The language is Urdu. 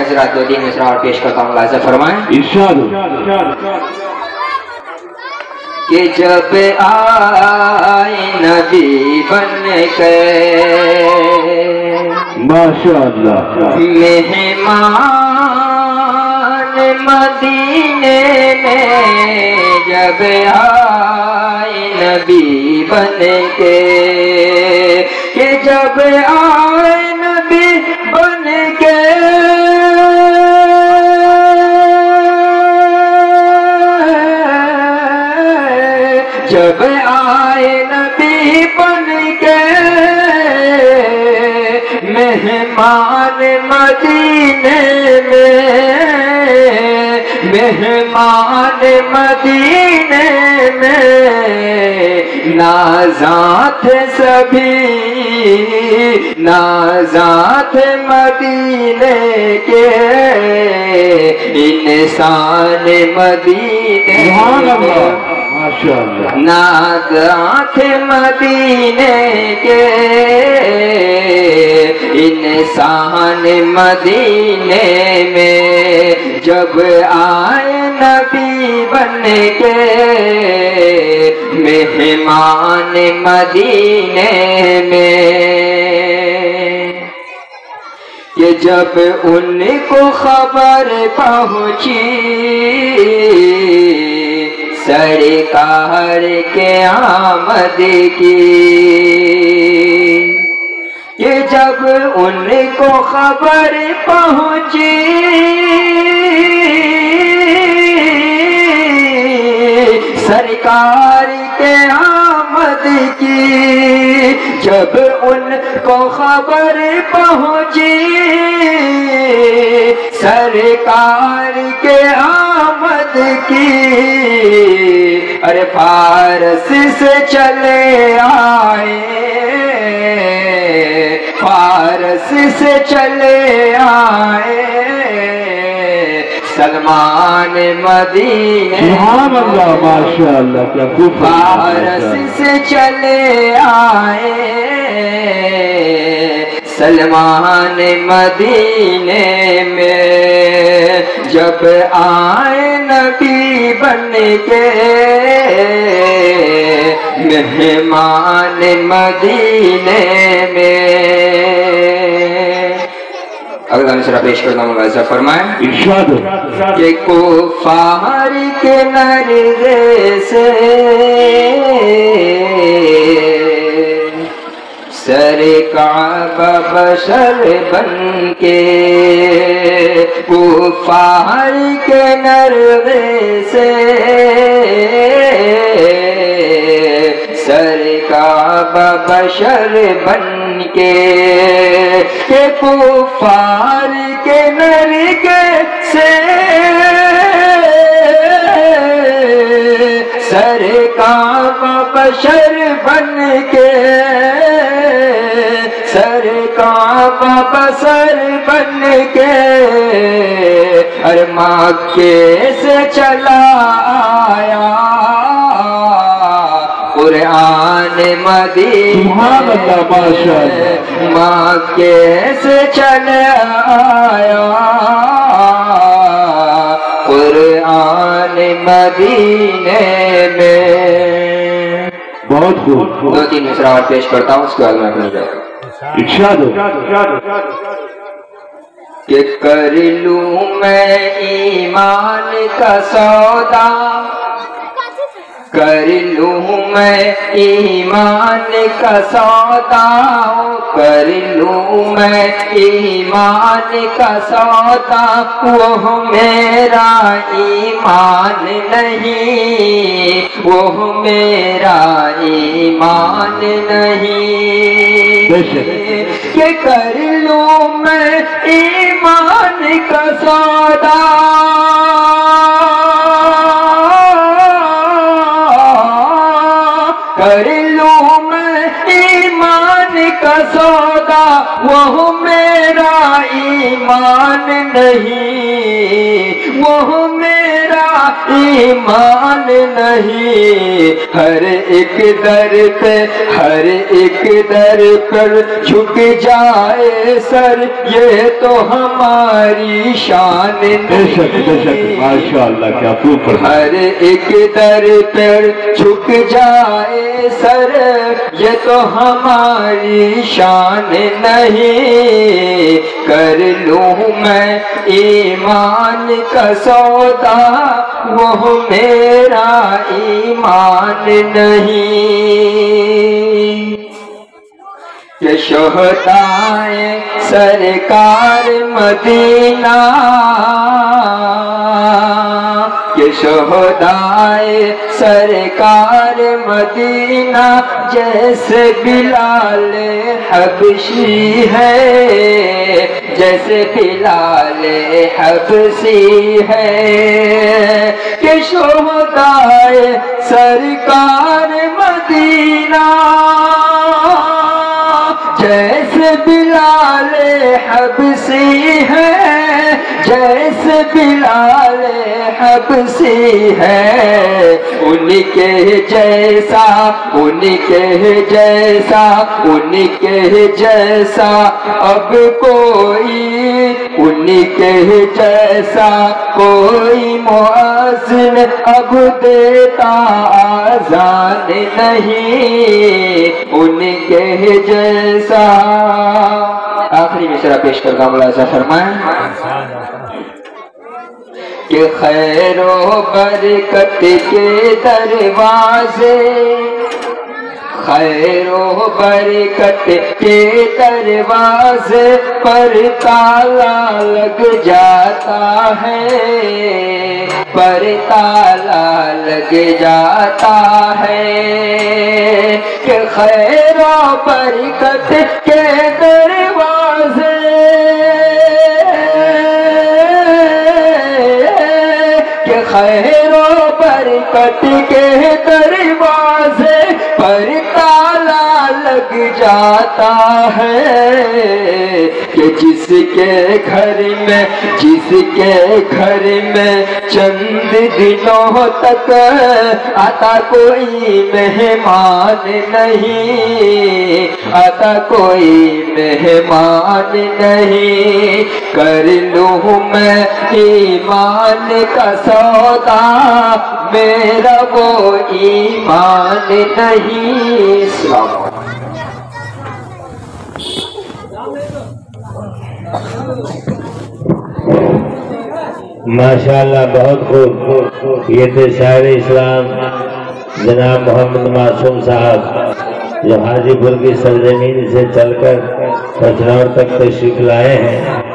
حضرات دو تین مصرع اور پیش کرتا ہوں، ملاحظہ فرمائیں۔ ارشاد کہ جب آئے نبی بن کے ماشاءاللہ مہمان مدینے میں، جب آئے نبی بن کے، کہ جب آئے نبی بن کے، جب آئے نبی بن کے مہمان مدینے میں، مہمان مدینے میں، نازات سبھی نازات مدینے کے، انسان مدینے میں، نازات مدینے کے، انسان مدینے میں، جب آئے نبی بن کے مہمان مدینے میں، کہ جب ان کو خبر پہنچی سرکار کے آمد کی، کہ جب ان کو خبر پہنچی سرکار کے آمد کی، جب ان کو خبر پہنچی سرکار کے آمد کی، ارے فارس سے چلے آئے، فارس سے چلے آئے سلمان مدینے، سبحان اللہ ماشاءاللہ، کیا خوب، فارس سے چلے آئے سلمان مدینے میں، جب آئے نبی بن کے مہمان مدینے میں۔ اگلا مصرع پیش کرتا ہوں، ملاحظہ فرمائیں۔ ارشاد کہ کفار کے نرغے سے سر کعبہ بشر بن کے، کفار کے نرغے سے سر کعبہ بشر بن کے، کہ کفار کے نرغے سے سر کعبہ بشر بن کے، سر کعبہ بشر بن کے، ارے مکے سے چلا آیا قرآن مدینے، سبحان اللہ ماشاءاللہ، مکے سے چلا آیا قرآن مدینے میں۔ بہت خوب، دو تین مصرع اور پیش کرتا ہوں، اس کے بعد میں اپنی جائے۔ ارشاد کہ کر لوں میں ایمان کا سودا، کر لوں میں ایمان کا سودا، کر لوں میں ایمان کا سودا، وہ میرا ایمان نہیں، وہ میرا ایمان نہیں، کہ کر لوں میں ایمان کا سودا، کر لوں میں ایمان کا سودا وہ میرا ایمان نہیں، وہ میرا ایمان نہیں۔ ہر ایک در پہ، ہر ایک در پر جھک جائے سر، یہ تو ہماری شان بے شک نہیں۔ ماشاءاللہ کیا خوب فرمایا۔ ہر ایک در پر جھک جائے سر، یہ تو ہماری شان نہیں۔ کر لوں میں ایمان کا سودا، وہ میرا ایمان نہیں۔ کہ شہدائے سرکار مدینہ، کہ شہدائے سرکار مدینہ جیسے بلال حبشی ہے، جیسے بلال حبشی ہے۔ کہ شہدائے سرکار مدینہ جیسے بلال حبشی ہے، جیسے بلال حبشی ہے۔ ان کے جیسا، ان کے جیسا، ان کے جیسا اب کوئی، ان کے جیسا کوئی مؤذن اب دیتا آذان نہیں، ان کے جیسا۔ آخری مصرع پیش کرتا ہوں، ملاحظہ فرمائیں کہ خیر و برکت کے دروازے، خیر و برکت کے دروازے پر تالا لگ جاتا ہے، پر تالا لگ جاتا ہے۔ کہ خیر و برکت کے دروازے، کہ خیر و برکت کے دروازے پر تالا لگ جاتا ہے۔ کہ جس کے گھر میں، جس کے گھر میں چند دنوں تک آتا کوئی مہمان نہیں، آتا کوئی مہمان نہیں۔ کر لوں میں ایمان کا سودا، میرا وہ ایمان نہیں۔ السلام علیکم۔ ماشاءاللہ بہت خوب۔ یہ تھے شاعر اسلام جناب محمد معصوم صاحب، جو حاجی پور کی سرزمین سے چل کر پچھنور تک تشریف لائے ہیں۔